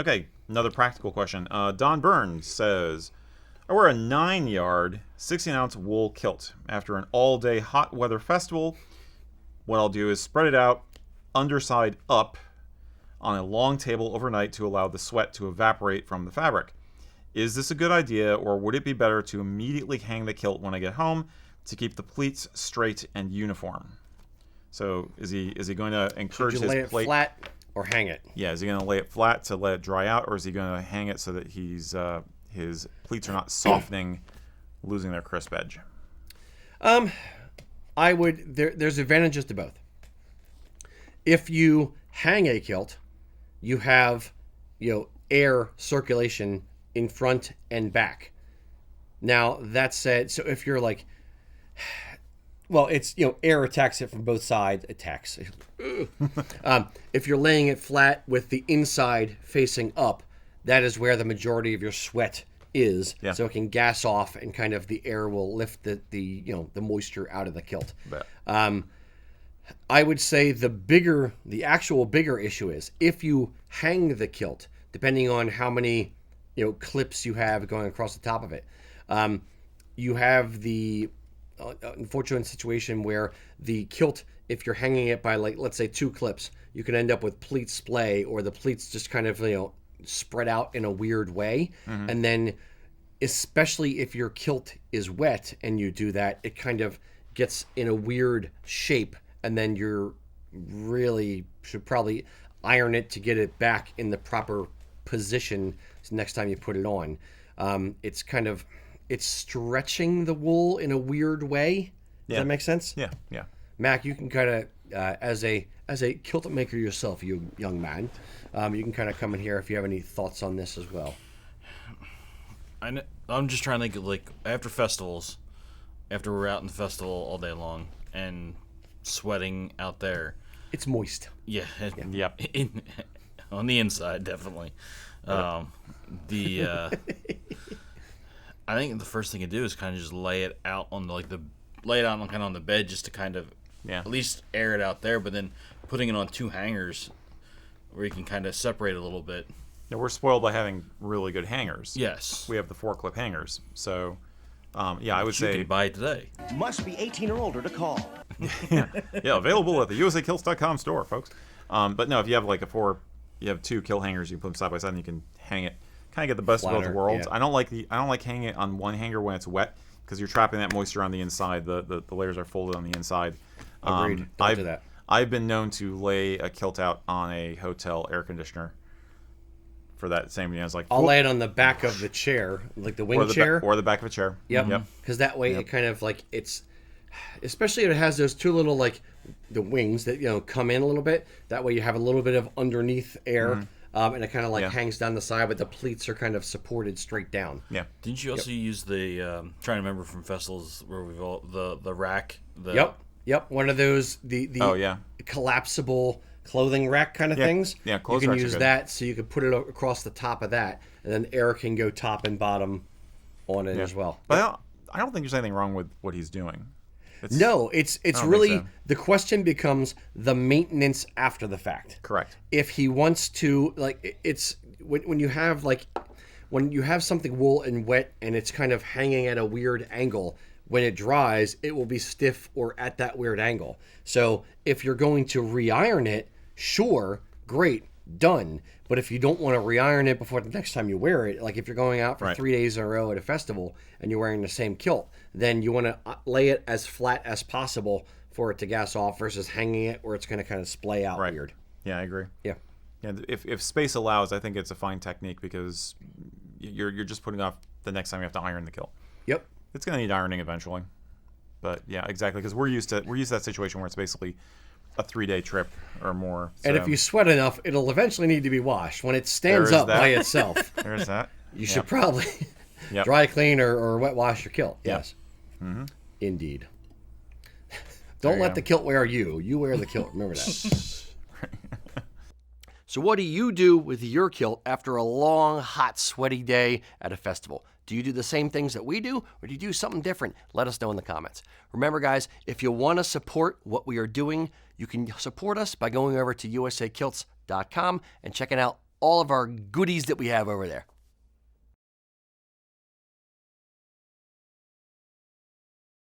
Okay, another practical question. Don Burns says, I wear a 9-yard, 16-ounce wool kilt. After an all-day hot weather festival, what I'll do is spread it out, underside up, on a long table overnight to allow the sweat to evaporate from the fabric. Is this a good idea, or would it be better to immediately hang the kilt when I get home to keep the pleats straight and uniform? So is he going to encourage Should you lay his it plate flat or hang it? Yeah, is he going to lay it flat to let it dry out, or is he going to hang it so that his pleats are not softening, losing their crisp edge? I would. There's advantages to both. If you hang a kilt, you have, air circulation in front and back. Now, that said, so if you're like, well, it's, air attacks it from both sides. Attacks. If you're laying it flat with the inside facing up, that is where the majority of your sweat is. Yeah. So it can gas off and kind of the air will lift the moisture out of the kilt. I would say the actual bigger issue is if you hang the kilt, depending on how many clips you have going across the top of it, you have the unfortunate situation where the kilt, if you're hanging it by, like, let's say 2 clips, you can end up with pleat splay, or the pleats just kind of spread out in a weird way. Mm-hmm. And then especially if your kilt is wet and you do that, it kind of gets in a weird shape, and then you're really should probably iron it to get it back in the proper position next time you put it on. It's stretching the wool in a weird way. Does that make sense? Yeah. Mac, you can kind of, as a kilt maker yourself, you young man, you can kind of come in here if you have any thoughts on this as well. I'm just trying to think of, like, after festivals, after we're out in the festival all day long and sweating out there. It's moist. Yeah. Yep. On the inside, definitely. I think the first thing to do is kind of just lay it out on on the bed, just to kind of at least air it out there. But then putting it on 2 hangers where you can kind of separate a little bit. Now, we're spoiled by having really good hangers. Yes, we have the 4-clip hangers. So, I would say you can buy it today. Must be 18 or older to call. yeah, available at the usakilts.com store, folks. But no, if you have you have 2 kilt hangers, you put them side by side, and you can hang it. Kind of get the best of both worlds. Yeah. I don't like hanging it on one hanger when it's wet, because you're trapping that moisture on the inside. The layers are folded on the inside. Agreed. Don't do that. I've been known to lay a kilt out on a hotel air conditioner for that same. It's like, I'll lay it on the back of the chair, like the wing chair, or the back of a chair. Yep. Because that way it kind of like it's, especially if it has those 2 little the wings that come in a little bit. That way you have a little bit of underneath air. Mm-hmm. And it kind of hangs down the side, but the pleats are kind of supported straight down. Yeah. Didn't you also use the trying to remember from festivals where we've all the rack? Yep. One of those the collapsible clothing rack kind of things. Yeah, clothes you can racks use that, so you can put it across the top of that, and then air can go top and bottom on it as well. But I don't think there's anything wrong with what he's doing. It's really the question becomes the maintenance after the fact. Correct. If he wants to, it's when you have something wool and wet and it's kind of hanging at a weird angle, when it dries, it will be stiff or at that weird angle. So if you're going to re-iron it, sure, great, done. But if you don't want to re-iron it before the next time you wear it, like if you're going out for 3 days in a row at a festival and you're wearing the same kilt, then you want to lay it as flat as possible for it to gas off versus hanging it where it's going to kind of splay out weird. Yeah, I agree. Yeah. If space allows, I think it's a fine technique, because you're just putting off the next time you have to iron the kilt. Yep. It's going to need ironing eventually. But yeah, exactly, because we're used to that situation where it's basically a 3-day trip or more. So. And if you sweat enough, it'll eventually need to be washed. When it stands up by itself, there's that. You should probably dry clean or wet wash your kilt. Yes. Mm-hmm. Indeed. Don't let the kilt wear you. You wear the kilt. Remember that. So what do you do with your kilt after a long, hot, sweaty day at a festival? Do you do the same things that we do, or do you do something different? Let us know in the comments. Remember, guys, if you want to support what we are doing, you can support us by going over to usakilts.com and checking out all of our goodies that we have over there.